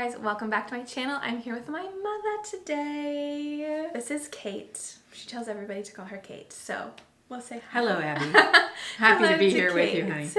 guys, welcome back to my channel. I'm here with my mother today. This is Kate. She tells everybody to call her Kate, so we'll say hi. Hello, Abby. Happy to be here with you, honey.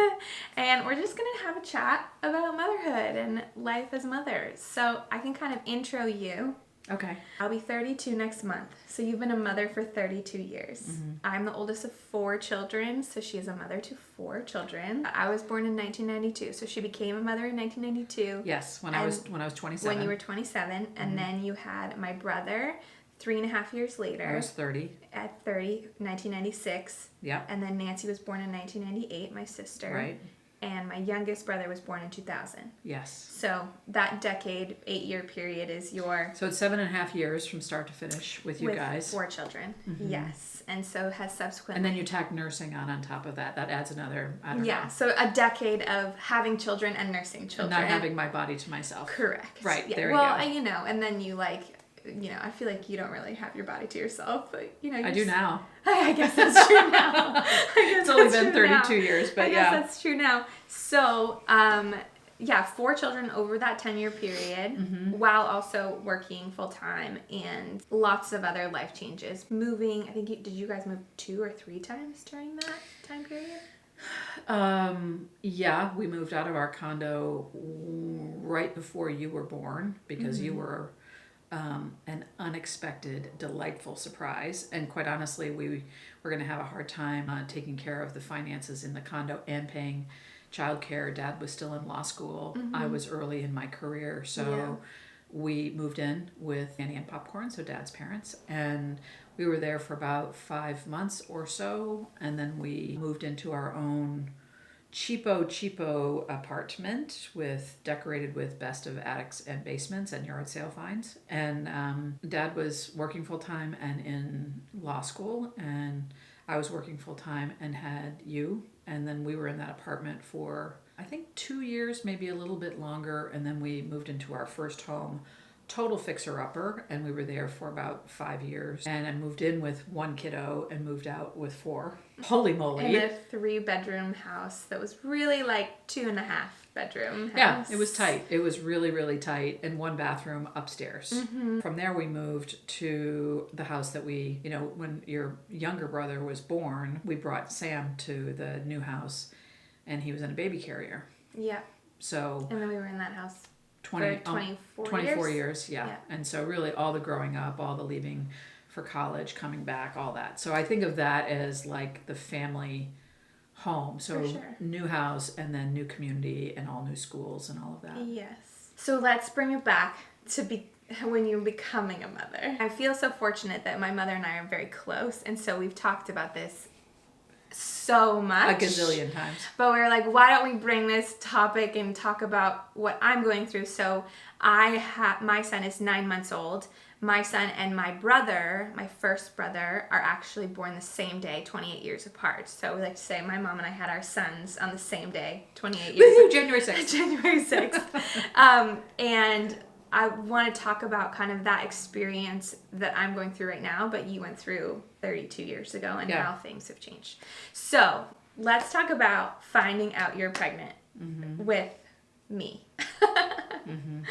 And we're just gonna have a chat about motherhood and life as mothers. So I can kind of intro you. Okay. I'll be 32 next month. So you've been a mother for 32 years. Mm-hmm. I'm the oldest of 4 children, so she is a mother to 4 children. I was born in 1992, so she became a mother in 1992. Yes, when I was 27. When you were 27, and mm-hmm. then you had my brother 3.5 years later. I was 30. At 30, 1996. Yeah. And then Nancy was born in 1998, my sister. Right. And my youngest brother was born in 2000. Yes. So that decade, 8-year period is your... So it's 7.5 years from start to finish with you guys. 4 children. Mm-hmm. Yes. And so has subsequently... And then you tack nursing on top of that. That adds another, I don't know. Yeah. So a decade of having children and nursing children. And not having my body to myself. Correct. Right. Yeah. There you go. Well, you know, and then you I feel like you don't really have your body to yourself, but I do now. I guess that's true now. It's only been 32 years, but I guess that's true now. So, 4 children over that 10-year period, mm-hmm. while also working full time, and lots of other life changes. Moving, I think, did you guys move 2 or 3 times during that time period? Yeah, we moved out of our condo right before you were born because mm-hmm. you were an unexpected, delightful surprise. And quite honestly, we were going to have a hard time taking care of the finances in the condo and paying childcare. Dad was still in law school. Mm-hmm. I was early in my career. So we moved in with Annie and Popcorn, so Dad's parents. And we were there for about 5 months or so. And then we moved into our own cheapo apartment decorated with best of attics and basements and yard sale finds. And Dad was working full time and in law school, and I was working full time and had you. And then we were in that apartment for I think 2 years, maybe a little bit longer, and then we moved into our first home. Total fixer-upper, and we were there for about 5 years. And I moved in with 1 kiddo and moved out with 4. Holy moly. In a 3-bedroom house that was really like 2.5-bedroom house. Yeah, it was tight. It was really, really tight, and 1 bathroom upstairs. Mm-hmm. From there, we moved to the house that we, when your younger brother was born, we brought Sam to the new house, and he was in a baby carrier. Yeah. So. And then we were in that house. 24 years, yeah. And so really all the growing up, all the leaving for college, coming back, all that. So I think of that as like the family home. So new house and then new community and all new schools and all of that. Yes. So let's bring it back to when you're becoming a mother. I feel so fortunate that my mother and I are very close. And so we've talked about this so much. A gazillion times. But we were like, why don't we bring this topic and talk about what I'm going through? So my son is 9 months old. My son and my brother, my first brother, are actually born the same day, 28 years apart. So we like to say my mom and I had our sons on the same day, 28 years apart. January 6th. January 6th. And I want to talk about kind of that experience that I'm going through right now, but you went through 32 years ago and how things have changed. So let's talk about finding out you're pregnant mm-hmm. with me. Mm-hmm.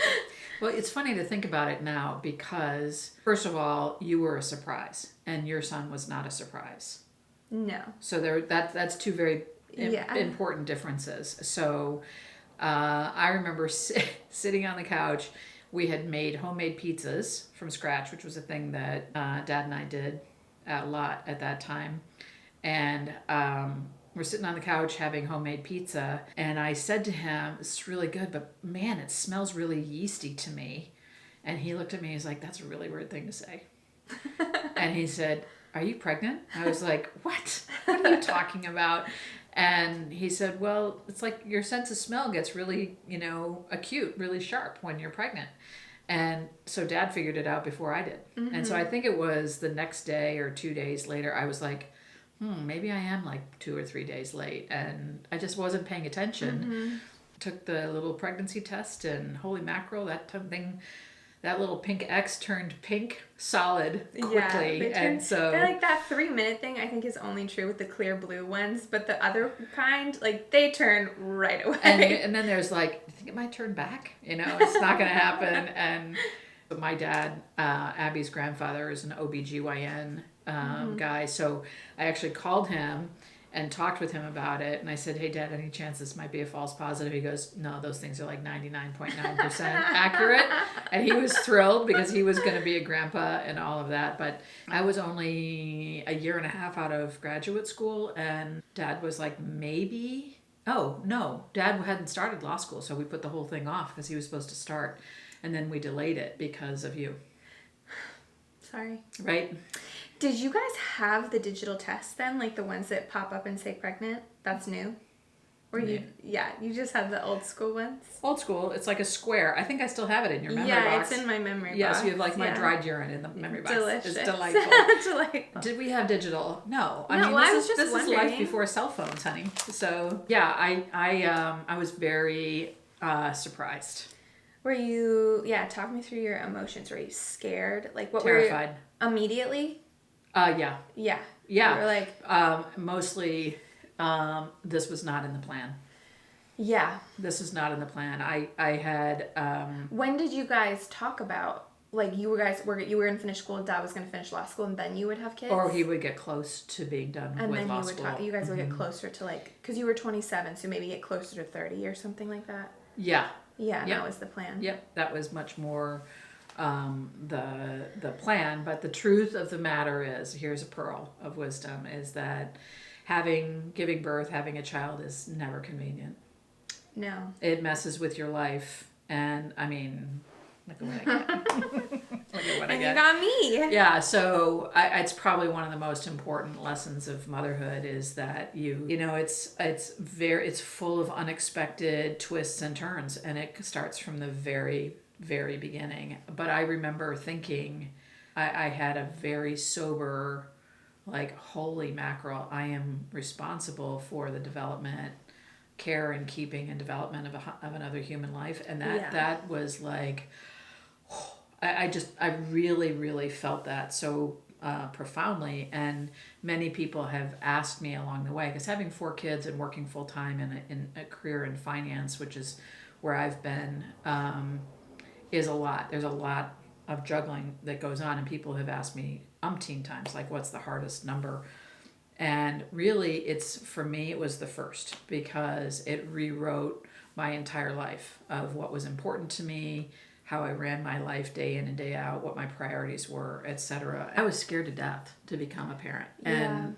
Well, it's funny to think about it now because, first of all, you were a surprise and your son was not a surprise. No. So that's 2 very important differences. So I remember sitting on the couch. We had made homemade pizzas from scratch, which was a thing that Dad and I did a lot at that time. And we're sitting on the couch having homemade pizza. And I said to him, it's really good, but man, it smells really yeasty to me. And he looked at me, he's like, that's a really weird thing to say. And he said, are you pregnant? I was like, what? What are you talking about? And he said, well, it's like your sense of smell gets really, acute, really sharp when you're pregnant. And so Dad figured it out before I did. Mm-hmm. And so I think it was the next day or 2 days later, I was like, maybe I am like 2 or 3 days late. And I just wasn't paying attention. Mm-hmm. Took the little pregnancy test and holy mackerel, that thing that little pink X turned pink solid quickly. And so they're like that 3-minute thing I think is only true with the clear blue ones, but the other kind, like they turn right away. And then there's like, I think it might turn back. It's not going to happen. And my dad, Abby's grandfather, is an OBGYN guy. So I actually called him and talked with him about it. And I said, hey, Dad, any chance this might be a false positive? He goes, no, those things are like 99.9% accurate. And he was thrilled because he was going to be a grandpa and all of that. But I was only a year and a half out of graduate school, and Dad was like, maybe. Oh, no, Dad hadn't started law school. So we put the whole thing off because he was supposed to start. And then we delayed it because of you. Sorry. Right? Did you guys have the digital tests then? Like the ones that pop up and say pregnant? That's new? Or you just have the old school ones? Old school. It's like a square. I think I still have it in your memory box. Yeah, it's in my memory box. Yes, you have like my dried urine in the memory box. Delicious. It's delightful. Delightful. Did we have digital? No. This is life before cell phones, honey. So yeah, I was very surprised. Were you, talk me through your emotions. Were you scared? Like what Terrified. were you, immediately? Yeah. Yeah. Yeah. You were like... mostly, this was not in the plan. Yeah. This is not in the plan. I had... when did you guys talk about, like you were going to finish school, Dad was going to finish law school, and then you would have kids? Or he would get close to being done and with then law school. You guys would get closer to like, because you were 27, so maybe get closer to 30 or something like that? Yeah. Yeah, that was the plan. Yep, that was much more the plan. But the truth of the matter is, here's a pearl of wisdom, is that giving birth, having a child is never convenient. No. It messes with your life. And I mean, look at what I get. Look at what I get. You got me. Yeah, so it's probably one of the most important lessons of motherhood is that it's full of unexpected twists and turns, and it starts from the very, very beginning. But I remember thinking, I had a very sober, like, holy mackerel, I am responsible for the development, care and keeping and development of another human life, and that was like... I really, really felt that so profoundly. And many people have asked me along the way, because having 4 kids and working full time in a career in finance, which is where I've been, is a lot. There's a lot of juggling that goes on, and people have asked me umpteen times, like, what's the hardest number? And really, for me, it was the first, because it rewrote my entire life of what was important to me, how I ran my life day in and day out, what my priorities were, etc. I was scared to death to become a parent. And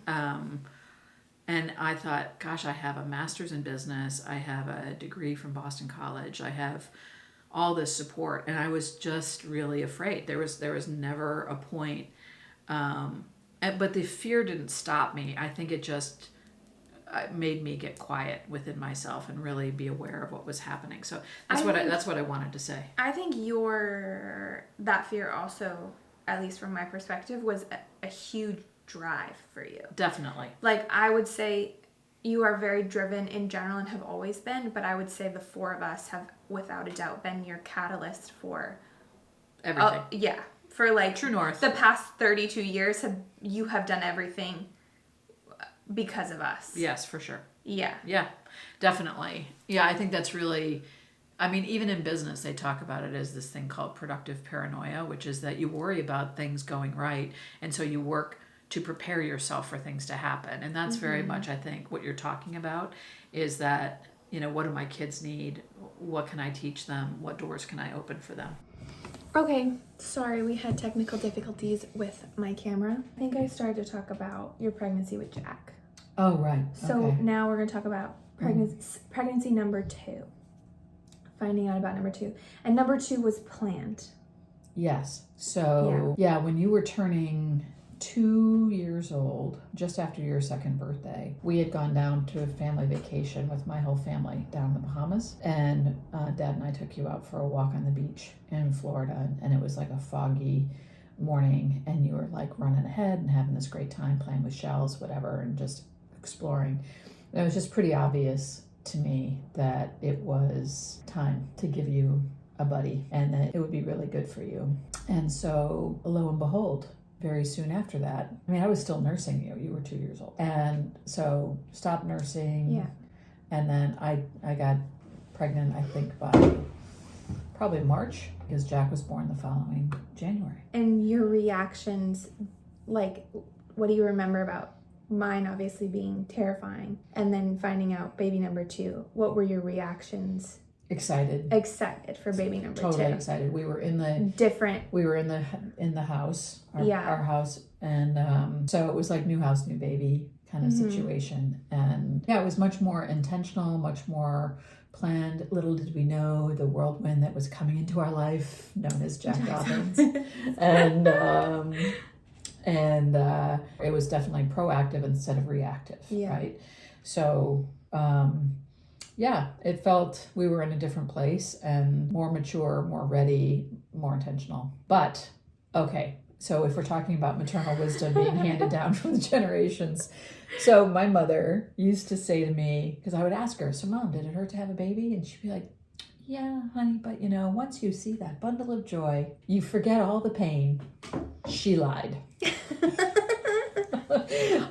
I thought, gosh, I have a master's in business. I have a degree from Boston College. I have all this support. And I was just really afraid. There was never a point. But the fear didn't stop me. I think it just made me get quiet within myself and really be aware of what was happening. So that's what I wanted to say. I think that fear also, at least from my perspective, was a huge drive for you. Definitely. Like, I would say you are very driven in general and have always been, but I would say the 4 of us have without a doubt been your catalyst for everything. For like True North. The past 32 years you have done everything because of us. Yes, for sure. Yeah. Yeah, definitely. Yeah, I think that's really, even in business, they talk about it as this thing called productive paranoia, which is that you worry about things going right. And so you work to prepare yourself for things to happen. And that's very much, I think, what you're talking about is that, what do my kids need? What can I teach them? What doors can I open for them? Okay, sorry, we had technical difficulties with my camera. I think I started to talk about your pregnancy with Jack. Oh, right. So now we're going to talk about pregnancy number 2. Finding out about number 2. And number 2 was planned. Yes. So, when you were turning 2 years old, just after your 2nd birthday, we had gone down to a family vacation with my whole family down in the Bahamas. And Dad and I took you out for a walk on the beach in Florida. And it was like a foggy morning. And you were like running ahead and having this great time playing with shells, whatever, and just exploring. And it was just pretty obvious to me that it was time to give you a buddy and that it would be really good for you. And so lo and behold, very soon after that, I mean, I was still nursing you. You were 2 years old. And so stopped nursing. Yeah. And then I got pregnant, I think, by probably March, because Jack was born the following January. And your reactions, like, what do you remember about mine obviously being terrifying and then finding out baby number 2? What were your reactions? Excited for baby number 2. Totally excited. We were in the house, our house, and so it was like new house, new baby kind of situation. And yeah, it was much more intentional, much more planned. Little did we know the whirlwind that was coming into our life, known as Jack Dobens. and it was definitely proactive instead of reactive, right? So yeah, it felt we were in a different place and more mature, more ready, more intentional. But okay, so if we're talking about maternal wisdom being handed down from the generations, so my mother used to say to me, because I would ask her, so Mom, did it hurt to have a baby? And she'd be like, yeah, honey, but once you see that bundle of joy, you forget all the pain. She lied.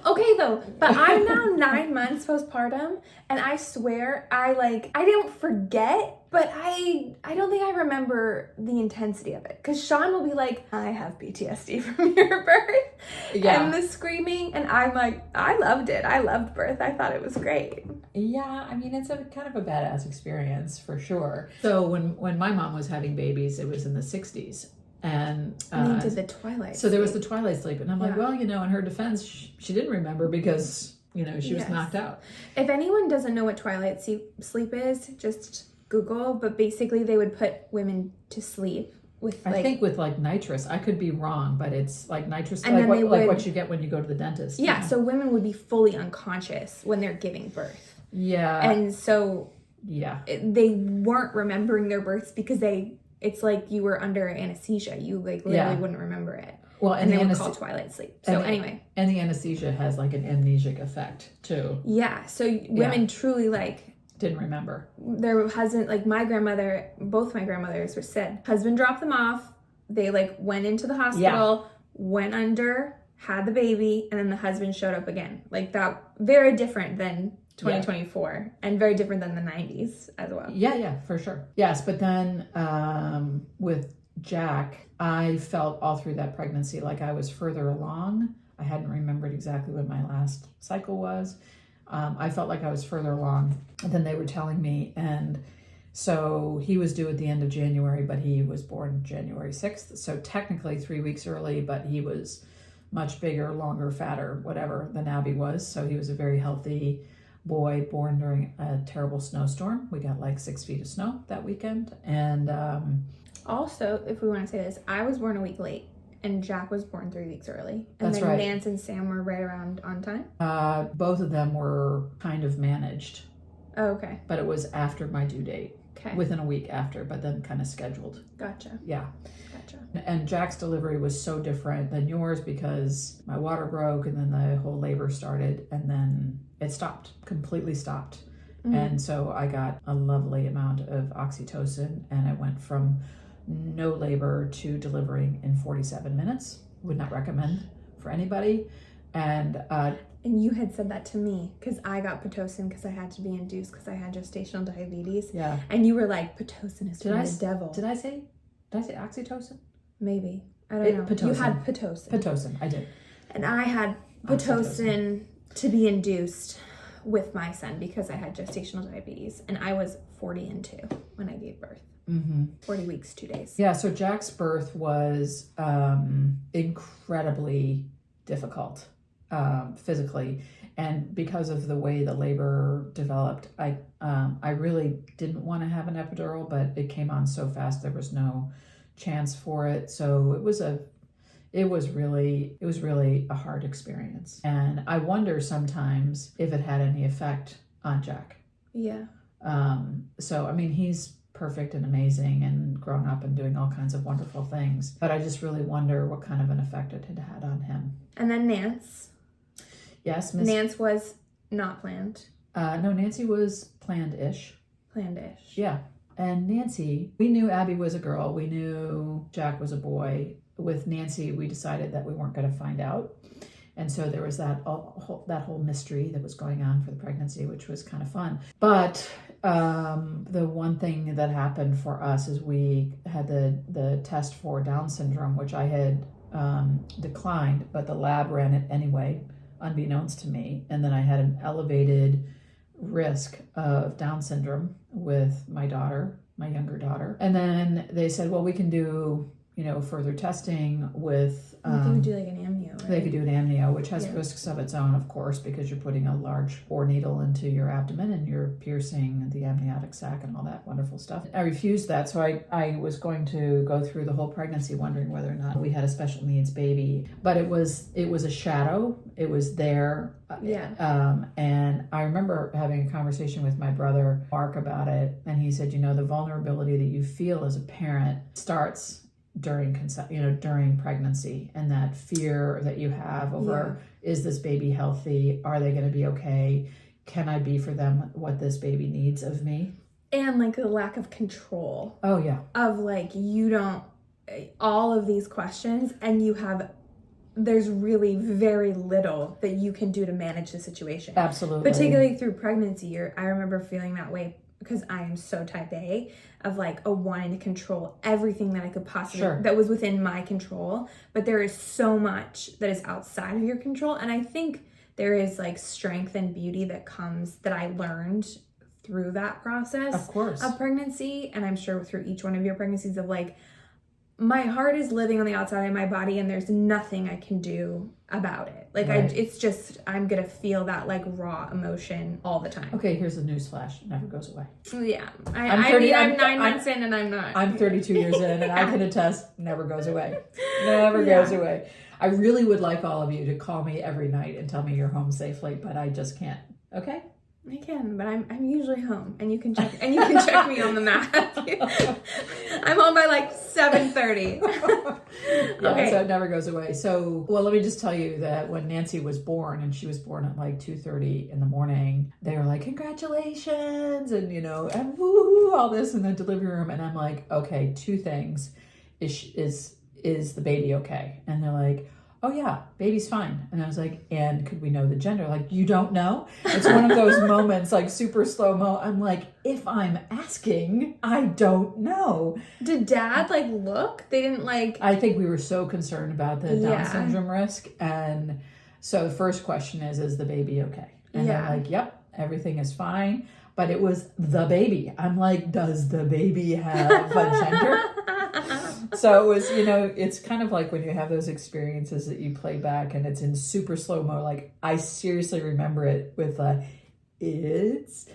Okay, though, but I'm now 9 months postpartum, and I swear I don't forget, but I don't think I remember the intensity of it. Because Sean will be like, I have PTSD from your birth. Yeah. And the screaming, and I'm like, I loved it. I loved birth. I thought it was great. Yeah, I mean, it's a kind of a badass experience for sure. So when my mom was having babies, it was in the 60s. And they did the twilight sleep. There was the twilight sleep. And I'm like, well, in her defense, she didn't remember because, she was knocked out. If anyone doesn't know what twilight sleep is, just Google. But basically, they would put women to sleep with I think with nitrous. I could be wrong, but it's like nitrous, and like what you get when you go to the dentist. Yeah, so women would be fully unconscious when they're giving birth. Yeah. And so they weren't remembering their births because it's like you were under anesthesia. You literally wouldn't remember it. Well, and they would call twilight sleep. So anyway. And the anesthesia has an amnesic effect too. Yeah. So women truly didn't remember. Their husband, my grandmother, both my grandmothers were said, husband dropped them off. They went into the hospital, went under, had the baby, and then the husband showed up again. That very different than 2024 and very different than the 90s as well. Yeah, for sure. Yes, but then with Jack, I felt all through that pregnancy like I was further along. I hadn't remembered exactly when my last cycle was. I felt like I was further along than they were telling me. And so he was due at the end of January, but he was born January 6th. So technically 3 weeks early, but he was much bigger, longer, fatter, whatever than Abby was. So he was a very healthy boy born during a terrible snowstorm. We got 6 feet of snow that weekend. And also, if we want to say this, I was born a week late and Jack was born 3 weeks early. And That's right. Nance and Sam were right around on time. Both of them were kind of managed. Oh, okay. But it was after my due date. Okay. Within a week after, but then kind of scheduled. Gotcha. Yeah. Gotcha. And Jack's delivery was so different than yours because my water broke and then the whole labor started and then it stopped, completely stopped. Mm-hmm. And so I got a lovely amount of oxytocin and I went from no labor to delivering in 47 minutes. Would not recommend for anybody. And you had said that to me because I got Pitocin because I had to be induced because I had gestational diabetes. Yeah. And you were like, Pitocin is from the devil. Did I say oxytocin? Maybe. I don't know. Pitocin. You had Pitocin. Pitocin, I did. And I had Pitocin to be induced with my son because I had gestational diabetes. And I was 40 and 2 when I gave birth. Mm-hmm. 40 weeks, 2 days. Yeah, so Jack's birth was incredibly difficult physically. And because of the way the labor developed, I really didn't want to have an epidural, but it came on so fast there was no chance for it. So it was really a hard experience. And I wonder sometimes if it had any effect on Jack. Yeah. So I mean, he's perfect and amazing and grown up and doing all kinds of wonderful things. But I just really wonder what kind of an effect it had had on him. And then Nance. Yes, Nance was not planned. No, Nancy was planned-ish. Planned-ish. Yeah. And Nancy, we knew Abby was a girl. We knew Jack was a boy. With Nancy, we decided that we weren't going to find out. And so there was that whole mystery that was going on for the pregnancy, which was kind of fun. But the one thing that happened for us is we had the test for Down syndrome, which I had declined, but the lab ran it anyway, unbeknownst to me. And then I had an elevated risk of Down syndrome with my daughter, my younger daughter. And then they said, well, we can do, further testing with... They could do like an amnio, right? They could do an amnio, which has risks of its own, of course, because you're putting a large bore needle into your abdomen and you're piercing the amniotic sac and all that wonderful stuff. I refused that, so I was going to go through the whole pregnancy wondering whether or not we had a special needs baby. But it was a shadow. It was there. And I remember having a conversation with my brother, Mark, about it, and he said, the vulnerability that you feel as a parent starts during pregnancy, and that fear that you have over, is this baby healthy? Are they going to be okay? Can I be for them what this baby needs of me? And like the lack of control. Oh yeah. Of like, you don't, all of these questions, and there's really very little that you can do to manage the situation. Absolutely. Particularly through pregnancy. I remember feeling that way because I am so type A, of like wanting to control everything that I could possibly, that was within my control. But there is so much that is outside of your control. And I think there is like strength and beauty that I learned through that process, of course, of pregnancy. And I'm sure through each one of your pregnancies, of like, my heart is living on the outside of my body and there's nothing I can do about it. Like, I'm going to feel that like raw emotion all the time. Okay, here's the news flash. It never goes away. Yeah. I'm 9 months in and I'm not. I'm 32 years in and I can attest, never goes away. Never goes away. I really would like all of you to call me every night and tell me you're home safely, but I just can't. Okay? I can, but I'm usually home, and you can check me on the map. I'm home by like 7:30. Okay, so it never goes away. So, well, let me just tell you that when Nancy was born, and she was born at like 2:30 in the morning, they were like, "Congratulations!" and and woo, all this in the delivery room, and I'm like, "Okay, two things: is the baby okay?" And they're like, "Oh yeah, baby's fine." And I was like, "And could we know the gender?" Like, you don't know? It's one of those moments, like super slow-mo. I'm like, if I'm asking, I don't know. Did Dad like look? They didn't like... I think we were so concerned about the Down syndrome risk. And so the first question is the baby okay? And they're like, yep, everything is fine. But it was the baby. I'm like, does the baby have a gender? So it was, it's kind of like when you have those experiences that you play back and it's in super slow-mo. Like, I seriously remember it with it's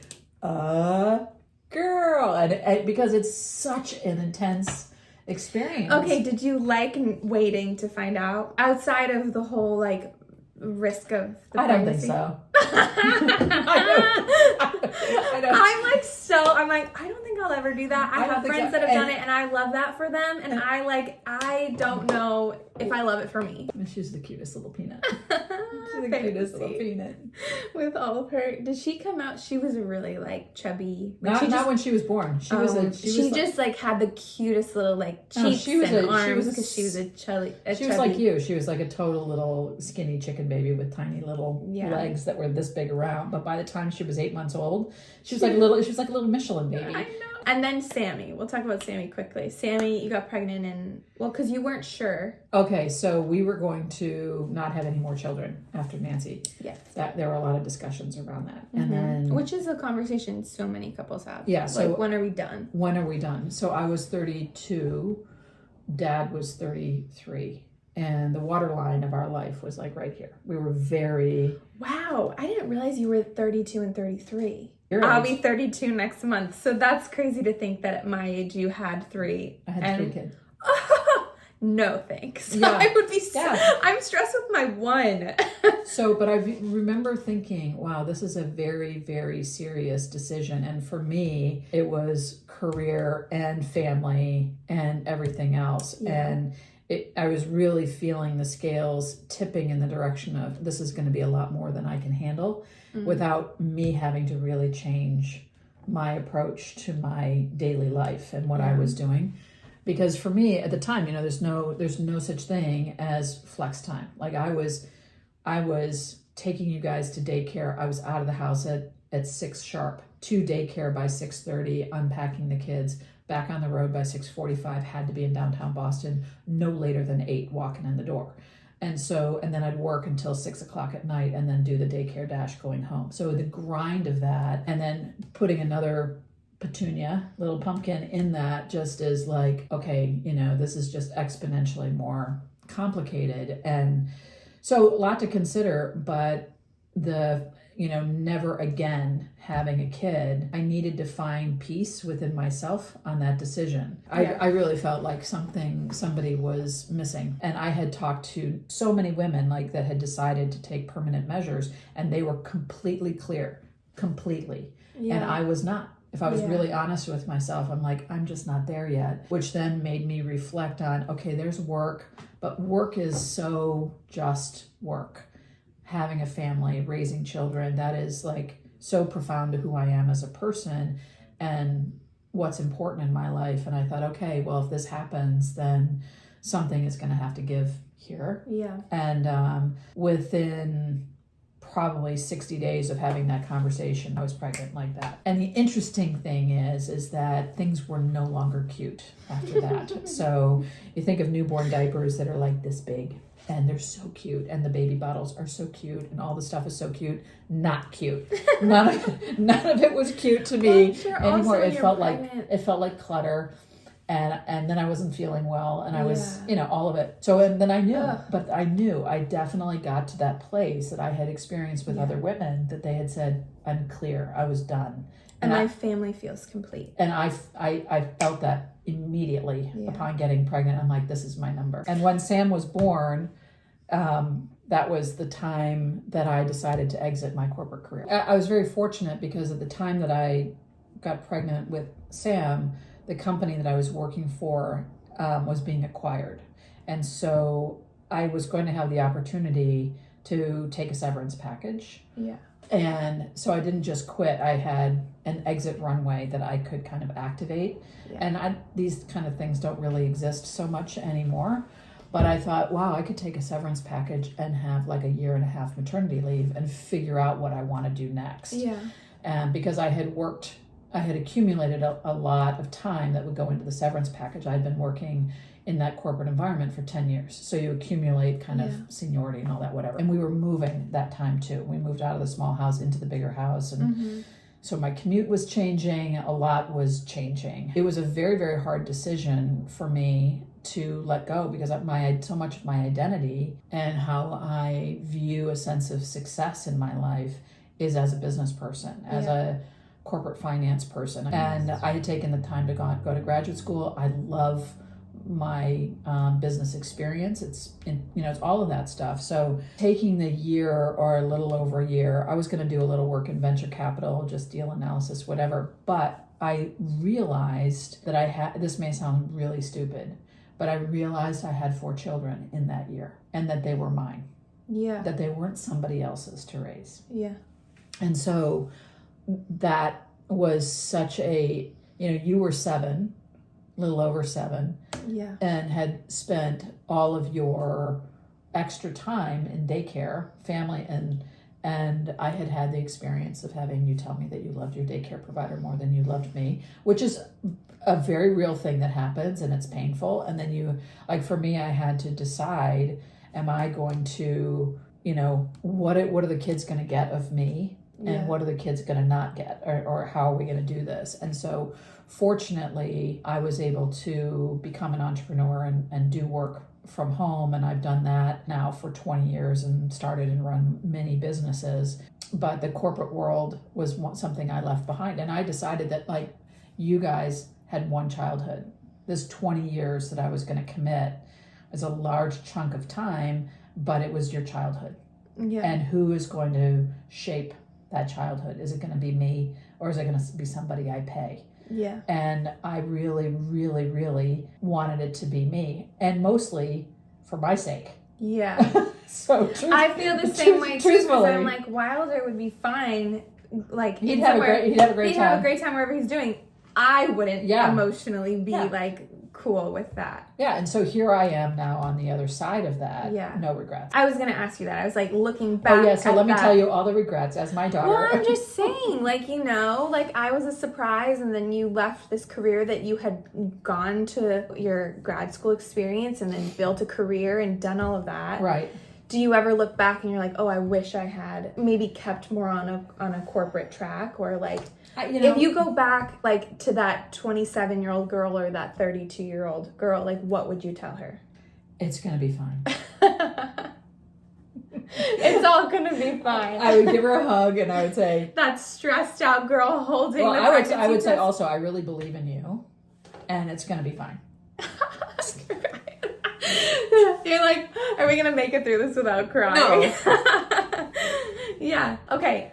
a girl. And because it's such an intense experience. Okay, did you like waiting to find out? Outside of the whole, like, risk of the pregnancy? I don't think so. I'm like, I don't think I'll ever do that. I have friends that have done it and I love that for them. And I don't know if I love it for me. She's the cutest little peanut. She's the cutest little peanut. With all of her, did she come out? She was really like chubby. Like, not when she was born. She just had the cutest little like cheeks and arms because she was a chubby. She was like you. She was like a total little skinny chicken baby with tiny little legs that were this big around. But by the time she was 8 months old, she was like a little Michelin baby. I know. And then Sammy. We'll talk about Sammy quickly. Sammy, you got pregnant because you weren't sure. Okay, so we were going to not have any more children after Nancy. Yes. There were a lot of discussions around that. Mm-hmm. And then... Which is a conversation so many couples have. Yeah, so... Like, when are we done? When are we done? So I was 32. Dad was 33. And the waterline of our life was like right here. We were very... Wow, I didn't realize you were 32 and 33. I'll be 32 next month. So that's crazy to think that at my age you had 3. I had 3 kids. No thanks. Yeah. I would be I'm stressed with my 1. But I remember thinking, wow, this is a very, very serious decision. And for me, it was career and family and everything else. Yeah. And I was really feeling the scales tipping in the direction of this is going to be a lot more than I can handle without me having to really change my approach to my daily life and what I was doing. Because for me at the time, there's no such thing as flex time. Like I was taking you guys to daycare. I was out of the house at 6 sharp, to daycare by 6:30, unpacking the kids, back on the road by 6:45, had to be in downtown Boston no later than 8, walking in the door. And then I'd work until 6 o'clock at night and then do the daycare dash going home. So the grind of that, and then putting another petunia, little pumpkin in that, just is like, okay, this is just exponentially more complicated. And so a lot to consider, but never again having a kid, I needed to find peace within myself on that decision. I really felt like somebody was missing. And I had talked to so many women that had decided to take permanent measures, and they were completely clear, completely. Yeah. And I was not. If I was really honest with myself, I'm like, I'm just not there yet, which then made me reflect on, okay, there's work, but work is so just work. Having a family, raising children, that is so profound to who I am as a person and what's important in my life. And I thought, okay, well, if this happens, then something is going to have to give here. Yeah. And within probably 60 days of having that conversation, I was pregnant like that. And the interesting thing is that things were no longer cute after that. So you think of newborn diapers that are like this big, and they're so cute, and the baby bottles are so cute, and all the stuff is so cute. Not cute. None of it was cute to me anymore. It felt like clutter. And then I wasn't feeling well, and I was, all of it. So, and then I knew, I definitely got to that place that I had experienced with other women, that they had said, I'm clear, I was done. And my family feels complete. And I felt that immediately upon getting pregnant. I'm like, this is my number. And when Sam was born, that was the time that I decided to exit my corporate career. I was very fortunate because at the time that I got pregnant with Sam, the company that I was working for was being acquired. And so I was going to have the opportunity to take a severance package. Yeah. And so I didn't just quit. I had an exit runway that I could kind of activate. Yeah. And these kind of things don't really exist so much anymore. But I thought, wow, I could take a severance package and have 1.5 years maternity leave and figure out what I want to do next. Yeah. And because I had accumulated a lot of time that would go into the severance package. I'd been working in that corporate environment for 10 years. So you accumulate kind of seniority and all that, whatever. And we were moving that time too. We moved out of the small house into the bigger house. And so my commute was changing. A lot was changing. It was a very, very hard decision for me to let go, because so much of my identity and how I view a sense of success in my life is as a business person, as a corporate finance person. And I had taken the time to go to graduate school. I love my business experience. It's all of that stuff. So taking the year or a little over a year, I was going to do a little work in venture capital, just deal analysis, whatever. But I realized that this may sound really stupid, but I realized I had 4 children in that year, and that they were mine. Yeah. That they weren't somebody else's to raise. Yeah. And so that was such you were 7, a little over 7, and had spent all of your extra time in daycare, family, and I had the experience of having you tell me that you loved your daycare provider more than you loved me, which is a very real thing that happens, and it's painful. And then for me, I had to decide, am I going to, what are the kids going to get of me? And what are the kids going to not get, or how are we going to do this? And so fortunately, I was able to become an entrepreneur and do work from home. And I've done that now for 20 years and started and run many businesses. But the corporate world was something I left behind. And I decided that you guys had one childhood. This 20 years that I was going to commit was a large chunk of time, but it was your childhood. Yeah. And who is going to shape that childhood? Is it going to be me, or is it going to be somebody I pay? Yeah. And I really, really, really wanted it to be me, and mostly for my sake. Yeah. So I feel the same way too, because I'm like, Wilder would be fine like he'd have a great time. He'd have a great time wherever he's doing. I wouldn't emotionally be like cool with that. Yeah, and so here I am now on the other side of that. Yeah. No regrets. I was going to ask you that. I was like looking back. Oh, yeah, so let me tell you all the regrets as my daughter. Well, I'm just saying, like, you know, like I was a surprise and then you left this career that you had gone to your grad school experience and then built a career and done all of that. Right. Do you ever look back and you're like, oh, I wish I had maybe kept more on a corporate track, or like, if you go back like to that 27-year-old girl or that 32-year-old girl, like what would you tell her? It's going to be fine. It's all going to be fine. I would give her a hug and I would say, that stressed out girl holding the I would pregnancy say test. also, I really believe in you and it's going to be fine. You're like, are we going to make it through this without crying? No. Yeah. Okay.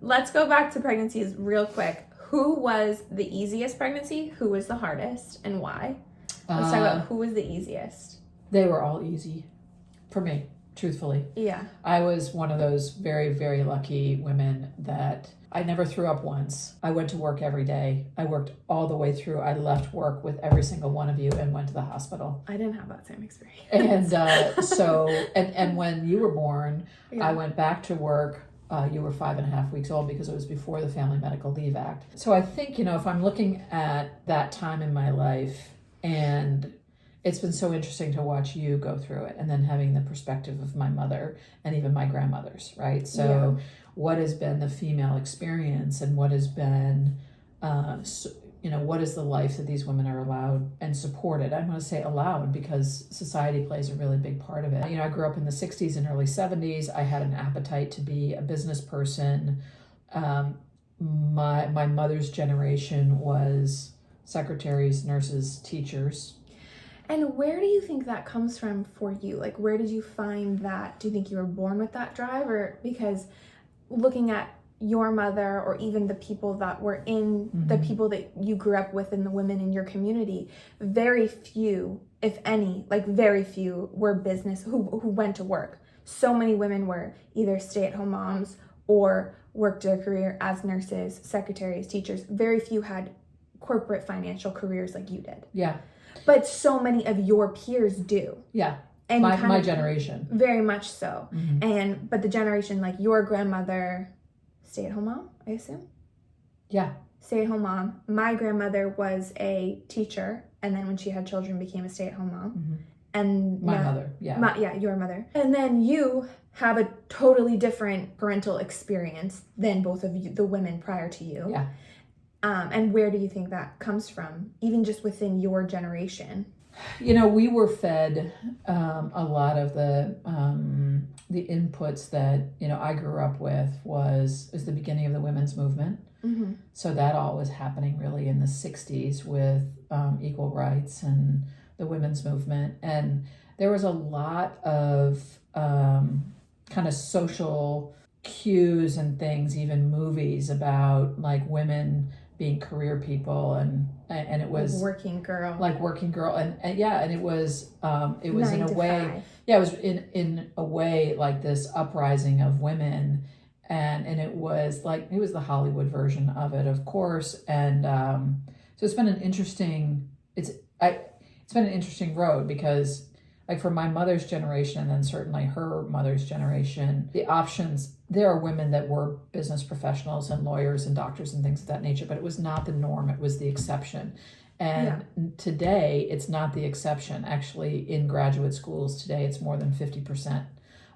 Let's go back to pregnancies real quick. Who was the easiest pregnancy? Who was the hardest and why? Let's talk about who was the easiest. They were all easy for me, truthfully. Yeah. I was one of those very, very lucky women that I never threw up once. I went to work every day. I worked all the way through. I left work with every single one of you and went to the hospital. I didn't have that same experience. And and when you were born, Yeah. I went back to work. You were 5.5 weeks old because it was before the Family Medical Leave Act. So I think, if I'm looking at that time in my life, and it's been so interesting to watch you go through it, and then having the perspective of my mother and even my grandmothers, right? So what has been the female experience, and what has been, what is the life that these women are allowed and supported? I'm going to say allowed because society plays a really big part of it. I grew up in the 60s and early 70s. I had an appetite to be a business person. My mother's generation was secretaries, nurses, teachers. And where do you think that comes from for you? Like, where did you find that? Do you think you were born with that drive? Or because looking at your mother or even the people that were in the people that you grew up with and the women in your community, very few, if any, like very few were business who went to work. So many women were either stay-at-home moms or worked a career as nurses, secretaries, teachers. Very few had corporate financial careers like you did. Yeah. But so many of your peers do. Yeah. And my generation. Very much so. Mm-hmm. But the generation like your grandmother, stay-at-home mom, I assume? Yeah. Stay-at-home mom. My grandmother was a teacher, and then when she had children became a stay-at-home mom. Mm-hmm. And my mother, yeah. Your mother. And then you have a totally different parental experience than both of you, the women prior to you. Yeah. And where do you think that comes from, even just within your generation? We were fed a lot of the inputs that I grew up with was the beginning of the women's movement. Mm-hmm. So that all was happening really in the 60s with equal rights and the women's movement, and there was a lot of kind of social cues and things, even movies about like women being career people, and it was like working girl, and it was in a way, it was in a way like this uprising of women, and it was the Hollywood version of it, of course, and so it's been an interesting road because like for my mother's generation and then certainly her mother's generation, the options, there are women that were business professionals and lawyers and doctors and things of that nature, but it was not the norm, it was the exception. And today it's not the exception. Actually, in graduate schools today, it's more than 50%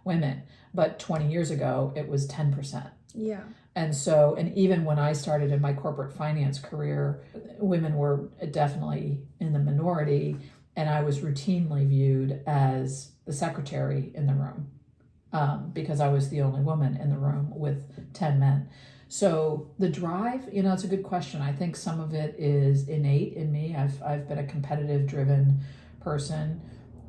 women, but 20 years ago it was 10%. Yeah. And so, and even when I started in my corporate finance career, women were definitely in the minority, and I was routinely viewed as the secretary in the room because I was the only woman in the room with 10 men. So the drive, it's a good question. I think some of it is innate in me. I've been a competitive, driven person.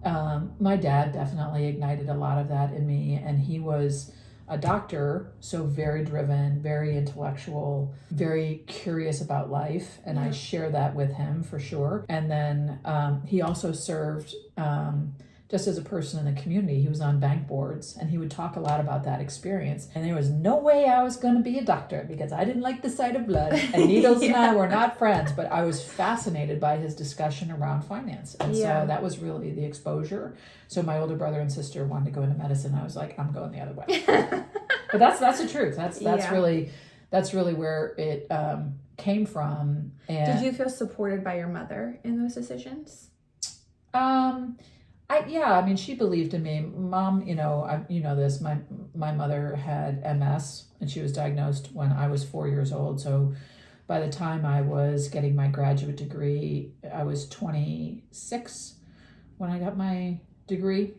My dad definitely ignited a lot of that in me, and he was a doctor, so very driven, very intellectual, very curious about life, and I share that with him for sure. And then he also served just as a person in the community, he was on bank boards, and he would talk a lot about that experience. And there was no way I was going to be a doctor because I didn't like the sight of blood, and needles and I were not friends. But I was fascinated by his discussion around finance, and so that was really the exposure. So my older brother and sister wanted to go into medicine. I was like, I'm going the other way. But that's the truth. That's really where it came from. And did you feel supported by your mother in those decisions? I mean, she believed in me. Mom, you know this. My mother had MS, and she was diagnosed when I was 4 years old. So by the time I was getting my graduate degree, I was 26 when I got my degree.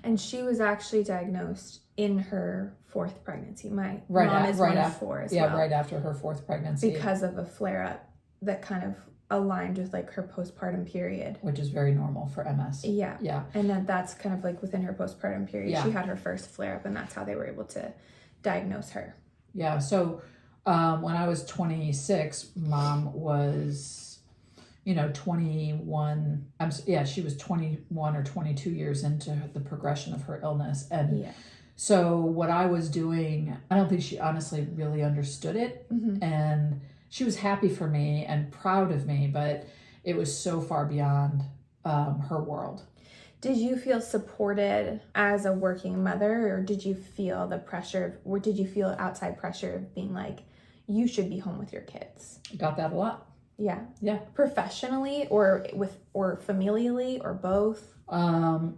And she was actually diagnosed in her fourth pregnancy. My mom is one of four as well. Yeah, right after her fourth pregnancy. Because of a flare-up that kind of aligned with like her postpartum period. Which is very normal for MS. Yeah. Yeah. And then that's kind of like within her postpartum period, she had her first flare-up, and that's how they were able to diagnose her. Yeah, so when I was 26, Mom was, 21. She was 21 or 22 years into the progression of her illness. And so what I was doing, I don't think she honestly really understood it. Mm-hmm. And she was happy for me and proud of me, but it was so far beyond her world. Did you feel supported as a working mother, or did you feel the pressure, or did you feel outside pressure of being like, you should be home with your kids? Got that a lot. Yeah. Yeah. Professionally or familially or both?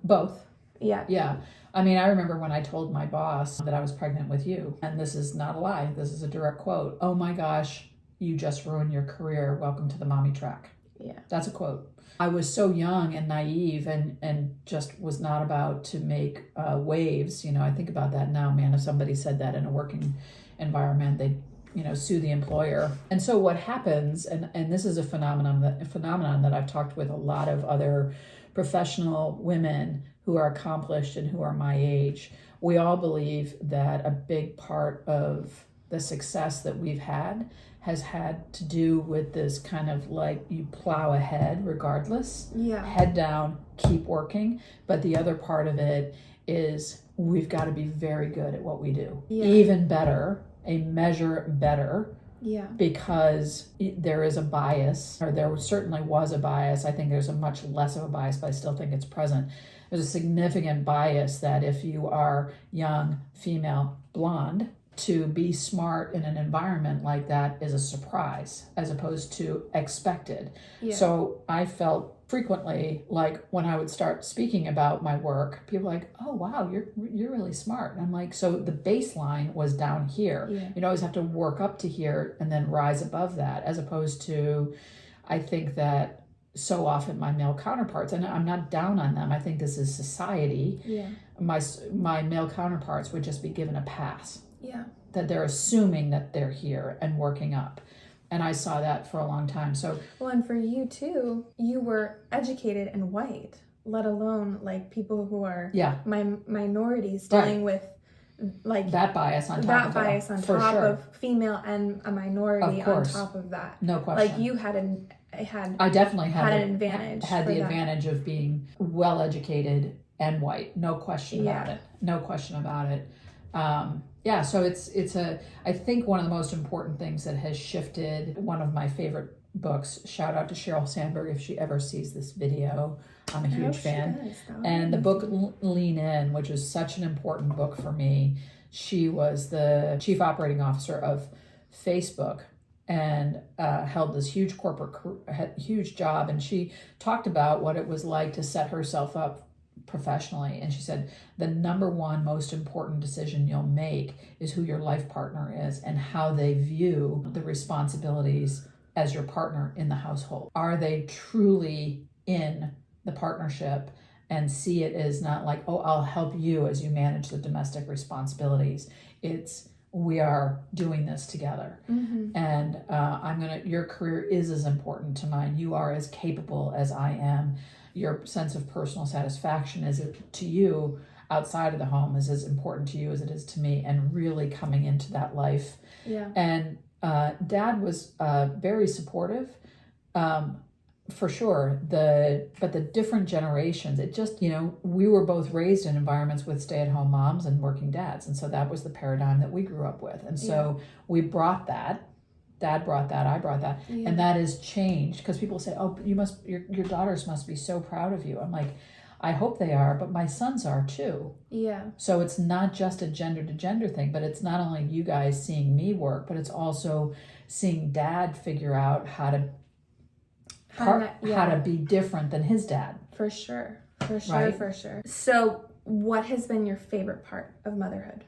Both. Yeah. Yeah. I mean, I remember when I told my boss that I was pregnant with you, and this is not a lie, this is a direct quote. "Oh my gosh, you just ruined your career. Welcome to the mommy track." Yeah. That's a quote. I was so young and naive and just was not about to make waves. I think about that now, man. If somebody said that in a working environment, they'd, sue the employer. And so what happens, and this is a phenomenon that I've talked with a lot of other professional women who are accomplished and who are my age. We all believe that a big part of the success that we've had has had to do with this kind of like you plow ahead regardless, head down, keep working. But the other part of it is we've got to be very good at what we do. Even better, a measure better. Yeah. Because there is a bias, or there certainly was a bias. I think there's a much less of a bias, but I still think it's present. There's a significant bias that if you are young, female, blonde, to be smart in an environment like that is a surprise as opposed to expected. Yeah. So I felt frequently like when I would start speaking about my work, people were like, "Oh wow, you're really smart." And I'm like, so the baseline was down here. Yeah. You always have to work up to here and then rise above that, as opposed to, I think that so often my male counterparts, and I'm not down on them, I think this is society. Yeah. My male counterparts would just be given a pass. Yeah. That they're assuming that they're here and working up. And I saw that for a long time. So well, and for you too, you were educated and white, let alone like people who are minorities dealing with like that bias on top of female and a minority on top of that. No question. Like you I definitely had an advantage. Had the advantage of being well educated and white. No question about it. No question about it. So I think one of the most important things that has shifted, one of my favorite books, shout out to Sheryl Sandberg if she ever sees this video. I'm a huge fan. And the book Lean In, which is such an important book for me. She was the chief operating officer of Facebook and held this huge huge job. And she talked about what it was like to set herself up professionally. And she said, the number one most important decision you'll make is who your life partner is and how they view the responsibilities as your partner in the household. Are they truly in the partnership and see it as not like, oh, I'll help you as you manage the domestic responsibilities. It's, we are doing this together. Mm-hmm. And your career is as important to mine. You are as capable as I am. Your sense of personal satisfaction is to you outside of the home is as important to you as it is to me, and really coming into that life. Yeah. And Dad was very supportive. for sure, but the different generations, it just, we were both raised in environments with stay-at-home moms and working dads, and so that was the paradigm that we grew up with, and so we brought that. Dad brought that, I brought that, and that has changed, because people say, oh, your daughters must be so proud of you. I'm like, I hope they are, but my sons are too. Yeah. So it's not just a gender to gender thing, but it's not only you guys seeing me work, but it's also seeing Dad figure out how to be different than his dad. For sure. Right? For sure. So what has been your favorite part of motherhood?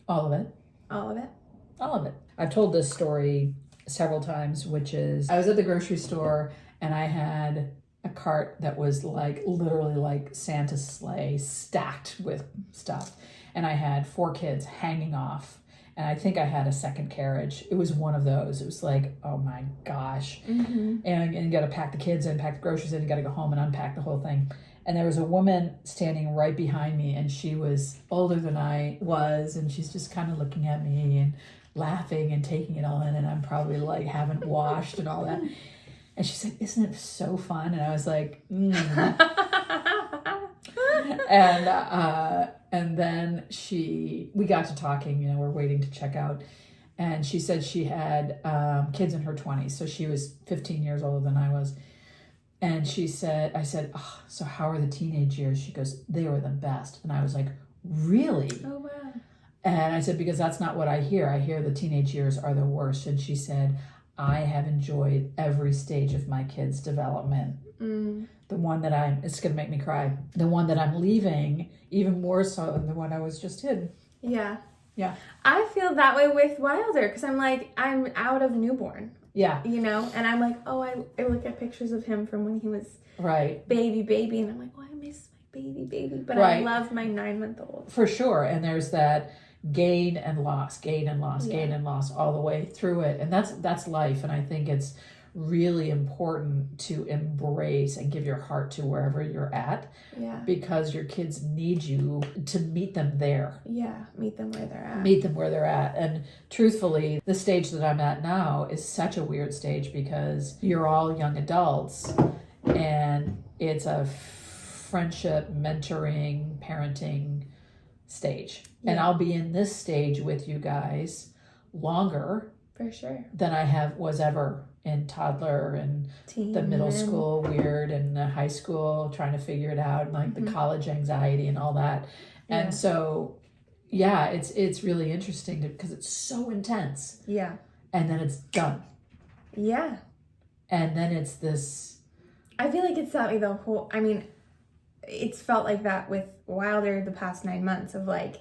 All of it. All of it? All of it. I've told this story several times, which is I was at the grocery store and I had a cart that was like literally like Santa's sleigh stacked with stuff. And I had 4 kids hanging off. And I think I had a second carriage. It was one of those. It was like, oh my gosh. Mm-hmm. And you got to pack the kids in, pack the groceries in, you got to go home and unpack the whole thing. And there was a woman standing right behind me, and she was older than I was, and she's just kind of looking at me and laughing and taking it all in, and I'm probably like haven't washed and all that. And she said, isn't it so fun? And I was like, And then we got to talking, we're waiting to check out. And she said she had kids in her 20s. So she was 15 years older than I was. And I said, oh, so how are the teenage years? She goes, they were the best. And I was like, really? Oh, wow. And I said, because that's not what I hear. I hear the teenage years are the worst. And she said, I have enjoyed every stage of my kids' development. The one that it's going to make me cry. The one that I'm leaving, even more so than the one I was just in. Yeah. Yeah. I feel that way with Wilder, because I'm like, I'm out of newborn. Yeah. And I'm like, oh, I look at pictures of him from when he was baby, and I'm like, oh, I miss my baby. But I love my 9-month-old. For sure. And there's that gain and loss all the way through it. And that's life. And I think it's really important to embrace and give your heart to wherever you're at, because your kids need you to meet them there. Meet them where they're at. And truthfully, the stage that I'm at now is such a weird stage, because you're all young adults and it's a friendship, mentoring, parenting stage. And I'll be in this stage with you guys longer for sure than I was ever in toddler and the middle school weird and the high school trying to figure it out, and like the college anxiety and all that. And so it's really interesting because it's so intense, and then it's done, and then it's this, I feel like it's that way the whole, I mean, it's felt like that with Wilder the past 9 months of like,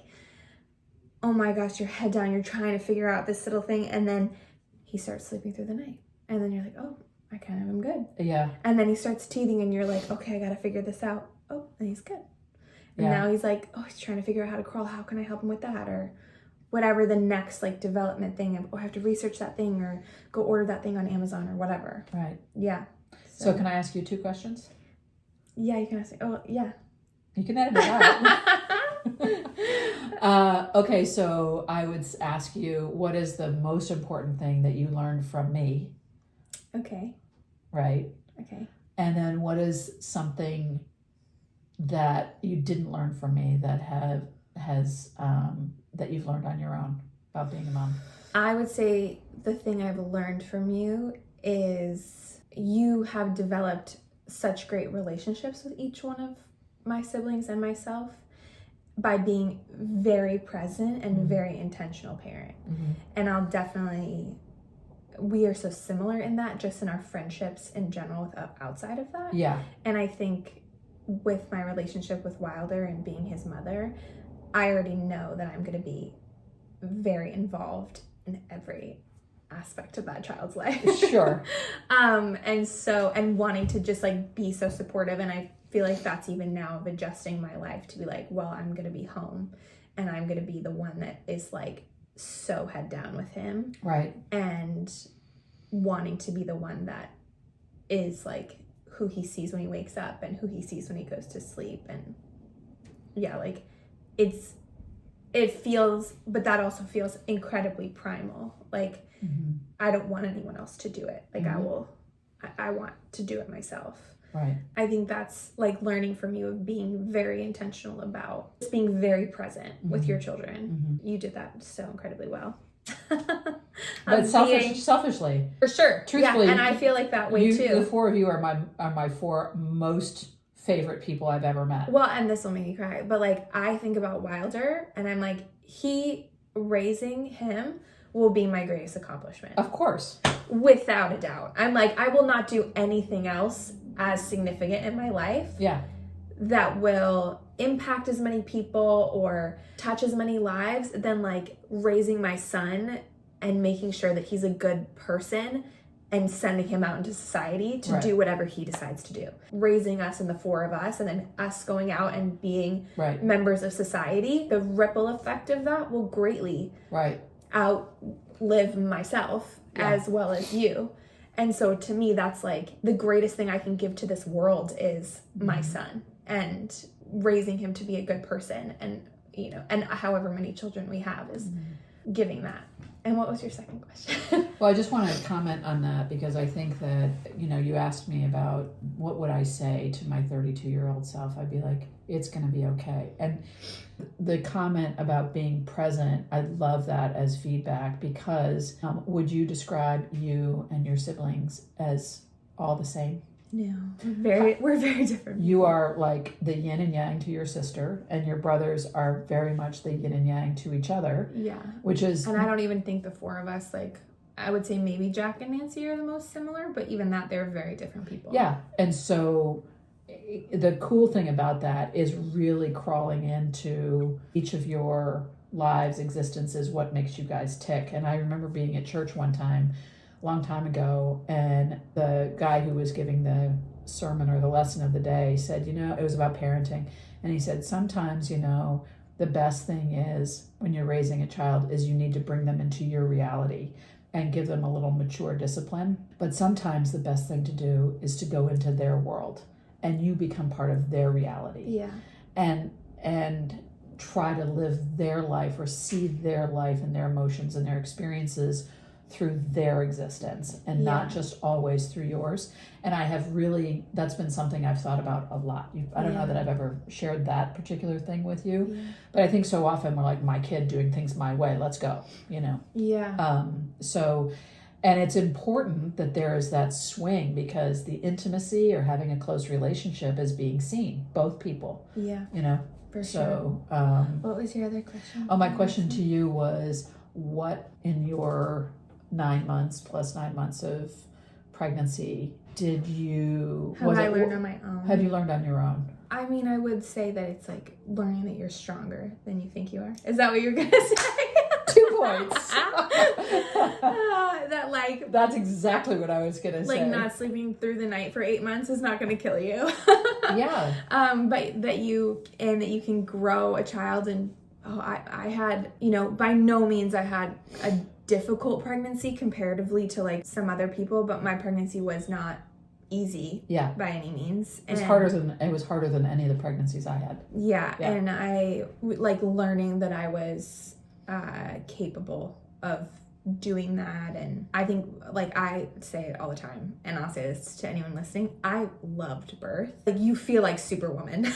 oh my gosh, your head down, you're trying to figure out this little thing, and then he starts sleeping through the night. And then you're like, oh, I kind of am good. Yeah. And then he starts teething and you're like, okay, I got to figure this out. Oh, and he's good. And now he's like, oh, he's trying to figure out how to crawl. How can I help him with that? Or whatever the next like development thing. Of, I have to research that thing or go order that thing on Amazon or whatever. Right. Yeah. So can I ask you 2 questions? Yeah, you can ask. Oh, yeah. You can edit it out. Okay, so I would ask you, what is the most important thing that you learned from me? Okay. Right? Okay. And then what is something that you didn't learn from me that that you've learned on your own about being a mom? I would say the thing I've learned from you is you have developed such great relationships with each one of my siblings and myself by being very present and very intentional parent. And I'll definitely, we are so similar in that, just in our friendships in general outside of that. Yeah. And I think with my relationship with Wilder and being his mother, I already know that I'm going to be very involved in every aspect of that child's life. Sure. And wanting to just like be so supportive. And I feel like that's even now of adjusting my life to be like, well, I'm going to be home and I'm going to be the one that is like so head down with him. Right. And wanting to be the one that is like who he sees when he wakes up and who he sees when he goes to sleep. And yeah, like it feels, but that also feels incredibly primal. Like I don't want anyone else to do it. Like I I want to do it myself. Right. I think that's like learning from you of being very intentional about just being very present with your children. You did that so incredibly well. But selfishly. For sure. Truthfully. Yeah, and I feel like that way too. The four of you are my four most favorite people I've ever met. Well, and this will make me cry, but like I think about Wilder and I'm like, raising him will be my greatest accomplishment. Of course. Without a doubt. I'm like, I will not do anything else as significant in my life. Yeah. That will impact as many people or touch as many lives than like raising my son and making sure that he's a good person and sending him out into society to do whatever he decides to do. Raising us and the four of us and then us going out and being members of society, the ripple effect of that will greatly outlive myself as well as you. And so to me, that's like the greatest thing I can give to this world is my son and raising him to be a good person. And, you know, and however many children we have is giving that. And what was your second question? Well, I just want to comment on that because I think that, you know, you asked me about what would I say to my 32-year-old self. I'd be like, it's going to be okay. And the comment about being present, I love that as feedback because would you describe you and your siblings as all the same? No, we're very different. You are like the yin and yang to your sister, and your brothers are very much the yin and yang to each other. Yeah. Which is... And I don't even think the four of us, like, I would say maybe Jack and Nancy are the most similar, but even that, they're very different people. Yeah. And so the cool thing about that is really crawling into each of your lives, existences, what makes you guys tick. And I remember being at church one time, long time ago, and the guy who was giving the sermon or the lesson of the day said, you know, it was about parenting, and he said, sometimes, you know, the best thing is when you're raising a child is you need to bring them into your reality and give them a little mature discipline, but sometimes the best thing to do is to go into their world and you become part of their reality. And try to live their life or see their life and their emotions and their experiences through their existence and not just always through yours. And I have really, that's been something I've thought about a lot. I don't know that I've ever shared that particular thing with you, but I think so often we're like, my kid doing things my way, let's go, you know? Yeah. So, and it's important that there is that swing because the intimacy or having a close relationship is being seen, both people. Yeah. You know? For sure. What was your other question? Oh, my question to you was, what in your 9 months plus 9 months of pregnancy did you... Have I learned on my own? Have you learned on your own? I mean, I would say that it's like learning that you're stronger than you think you are. Is that what you're going to say? 2 points. That like... That's exactly what I was going to say. Like not sleeping through the night for 8 months is not going to kill you. Yeah. But that you can grow a child and... I had, you know, by no means I had a difficult pregnancy comparatively to like some other people, but my pregnancy was not easy by any means. It was harder than any of the pregnancies I had. Yeah. And I like learning that I was capable of doing that. And I think, like, I say it all the time, and I'll say this to anyone listening, I loved birth. Like, you feel like Superwoman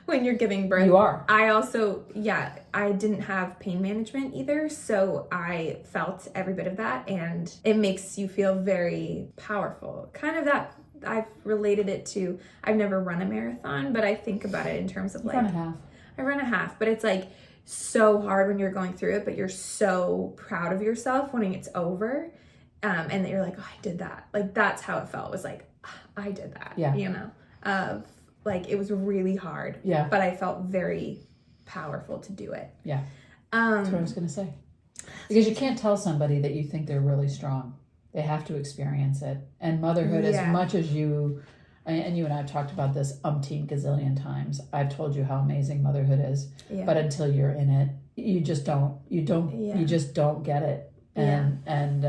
when you're giving birth. You are. I also, I didn't have pain management either, so I felt every bit of that, and it makes you feel very powerful. Kind of that, I've related it to, I've never run a marathon, but I think about it in terms of like... I run a half, but it's like, so hard when you're going through it, but you're so proud of yourself when it's over, and that you're like, oh, I did that. Like, that's how it felt. It was like, I did that. You know, like, it was really hard. But I felt very powerful to do it. That's what I was gonna say. Because you can't tell somebody that you think they're really strong. They have to experience it. And motherhood, as much as you... And you and I have talked about this umpteen gazillion times. I've told you how amazing motherhood is, but until you're in it, you just don't get it. And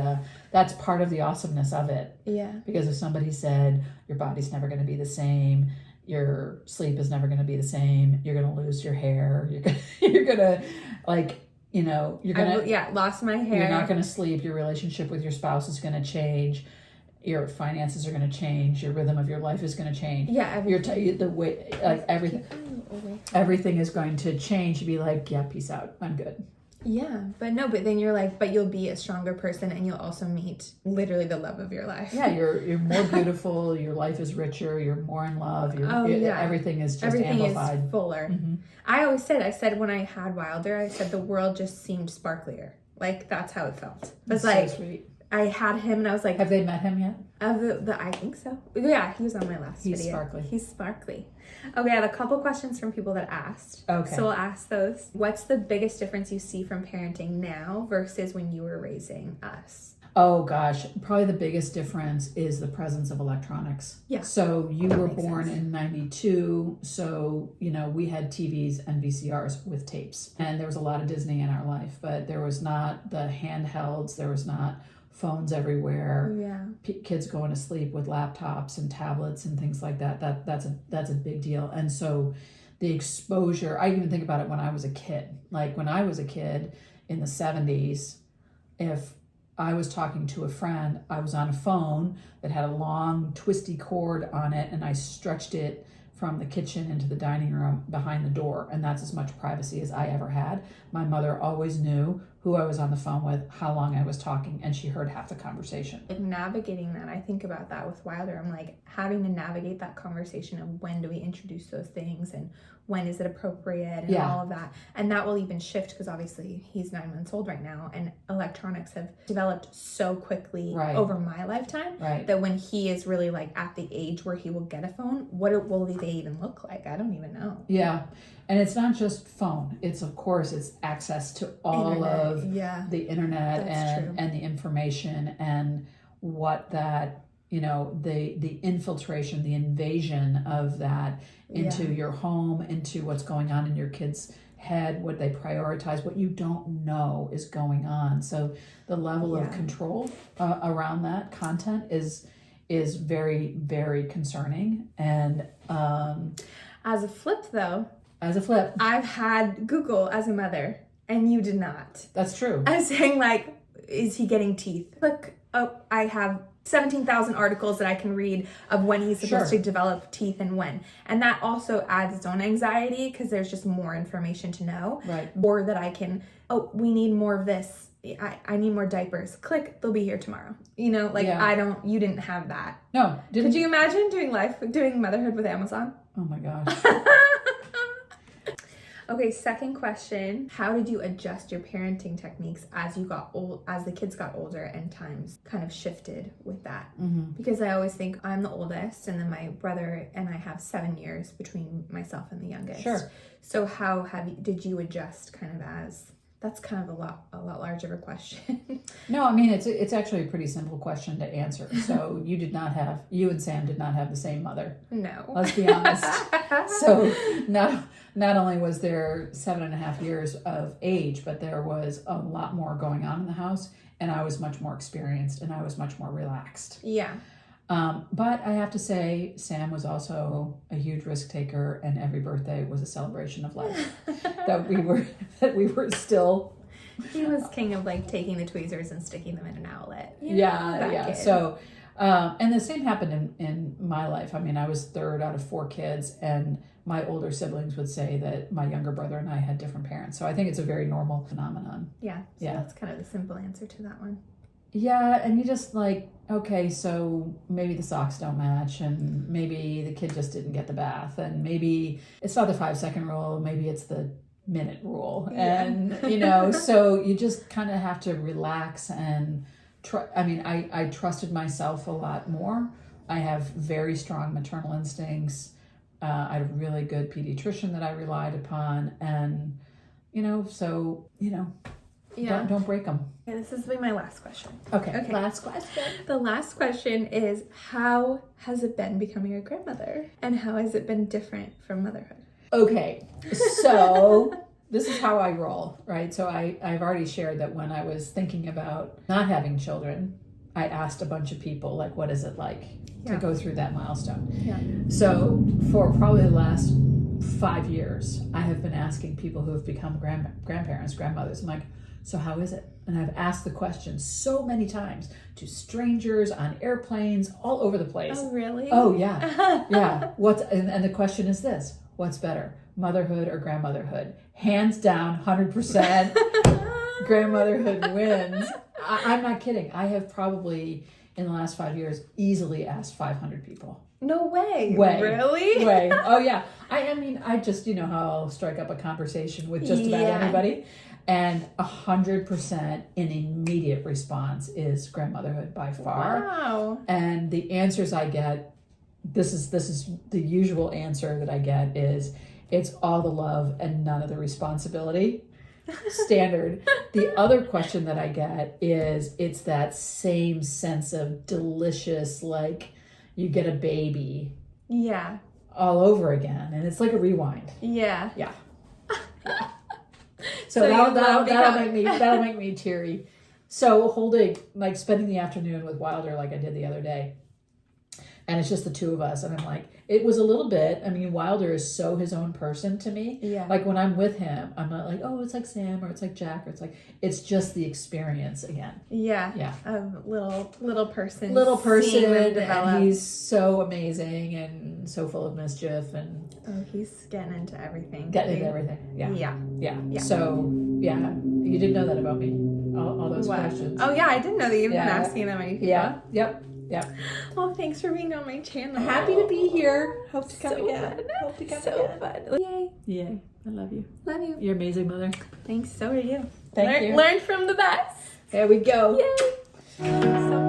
that's part of the awesomeness of it. Because if somebody said your body's never going to be the same, your sleep is never going to be the same, you're going to lose your hair, you're going to like, you know, you're going to lost my hair. You're not going to sleep. Your relationship with your spouse is going to change. your finances are going to change, your rhythm of your life is going to change. Yeah, The way, like everything is going to change. You'd be like, yeah, peace out, I'm good. Yeah, but then you're like, but you'll be a stronger person, and you'll also meet literally the love of your life. Yeah, you're more beautiful. Your life is richer. You're more in love. Everything is just amplified. Is fuller. Mm-hmm. I said when I had Wilder, I said the world just seemed sparklier. Like that's how it felt. It was so sweet. I had him, and I was like, have they met him yet? I think so. Yeah, he was on my last video. He's sparkly. Okay, I have a couple questions from people that asked. Okay. So we'll ask those. What's the biggest difference you see from parenting now versus when you were raising us? Oh gosh, probably the biggest difference is the presence of electronics. Yeah. So you were born in 92, so we had TVs and VCRs with tapes. And there was a lot of Disney in our life, but there was not the handhelds, there was not phones everywhere. Yeah. Kids going to sleep with laptops and tablets and things like that. That's a big deal. And so the exposure, I even think about it when I was a kid. Like when I was a kid in the 70s, if I was talking to a friend, I was on a phone that had a long twisty cord on it, and I stretched it from the kitchen into the dining room behind the door, and that's as much privacy as I ever had. My mother always knew who I was on the phone with, how long I was talking, and she heard half the conversation. Like navigating that, I think about that with Wilder. I'm like having to navigate that conversation of when do we introduce those things and when is it appropriate and all of that. And that will even shift because obviously he's 9 months old right now, and electronics have developed so quickly over my lifetime that when he is really like at the age where he will get a phone, what will they even look like? I don't even know. Yeah. And it's not just phone. It's of course it's access to all of the internet and the information and what that the infiltration, the invasion of that into your home, into what's going on in your kids' head, what they prioritize, what you don't know is going on. So the level of control around that content is very, very concerning. And as a flip though, I've had Google as a mother, and you did not. That's true. I was saying like, is he getting teeth? Look, I have 17,000 articles that I can read of when he's supposed to develop teeth and when. And that also adds its own anxiety because there's just more information to know. Right. Or that I can, we need more of this. I need more diapers. Click, they'll be here tomorrow. You didn't have that. No. Could you imagine doing motherhood with Amazon? Oh my gosh. Okay, second question. How did you adjust your parenting techniques as you got old, as the kids got older and times kind of shifted with that? Mm-hmm. Because I always think I'm the oldest, and then my brother and I have 7 years between myself and the youngest. Sure. So how did you adjust kind of as... That's kind of a lot larger of a question. No, I mean, it's actually a pretty simple question to answer. So you and Sam did not have the same mother. No. Let's be honest. So not only was there 7.5 years of age, but there was a lot more going on in the house, and I was much more experienced and I was much more relaxed. Yeah. But I have to say, Sam was also a huge risk taker, and every birthday was a celebration of life. that we were still. He was king of like taking the tweezers and sticking them in an outlet. Yeah. Kid. So, and the same happened in my life. I mean, I was third out of 4 kids, and my older siblings would say that my younger brother and I had different parents. So I think it's a very normal phenomenon. Yeah. So that's kind of the simple answer to that one. Yeah, and you just like, okay, so maybe the socks don't match, and maybe the kid just didn't get the bath, and maybe it's not the 5-second rule, maybe it's the minute rule. Yeah. And, so you just kind of have to relax and I trusted myself a lot more. I have very strong maternal instincts. I had a really good pediatrician that I relied upon, and, Don't break them. Okay, this is my last question. Okay. Last question. The last question is, how has it been becoming a grandmother? And how has it been different from motherhood? Okay. So this is how I roll, right? So I've already shared that when I was thinking about not having children, I asked a bunch of people, like, what is it like to go through that milestone? Yeah. So for probably the last 5 years, I have been asking people who have become grandparents, grandmothers. I'm like, So how is it? And I've asked the question so many times to strangers, on airplanes, all over the place. Oh, really? Oh, yeah. Yeah. And the question is this: what's better, motherhood or grandmotherhood? Hands down, 100%. Grandmotherhood wins. I'm not kidding. I have probably, in the last 5 years, easily asked 500 people. No way. Way. Really? Way. Oh, yeah. I mean, I just, you know how I'll strike up a conversation with just about anybody. And 100% an immediate response is grandmotherhood by far. Wow. And the answers I get, this is the usual answer that I get is, it's all the love and none of the responsibility. Standard. The other question that I get is, it's that same sense of delicious, like you get a baby Yeah. all over again, and it's like a rewind. Yeah. Yeah. So that'll make me teary. So spending the afternoon with Wilder like I did the other day, and it's just the two of us, and I'm like, it was a little bit, I mean, Wilder is so his own person to me. Yeah. Like when I'm with him, I'm not like, oh, it's like Sam or it's like Jack, or it's just the experience again. Yeah. Yeah. Little person. Little person, seeing them develop. and he's so amazing and so full of mischief, and He's getting into everything. getting into everything. Yeah. Yeah. Yeah. So, yeah, you didn't know that about me, all those What? questions. Oh, yeah, I didn't know that you've been Yeah. asking that many people. Yeah. Yep. Well, thanks for being on my channel. Happy to be here. Hope to come So again. fun. Hope to come again. Fun. Yay. Yay. I love you. Love you. You're amazing, mother. Thanks. So are you. Thank you. Learn from the best. There we go. Yay. So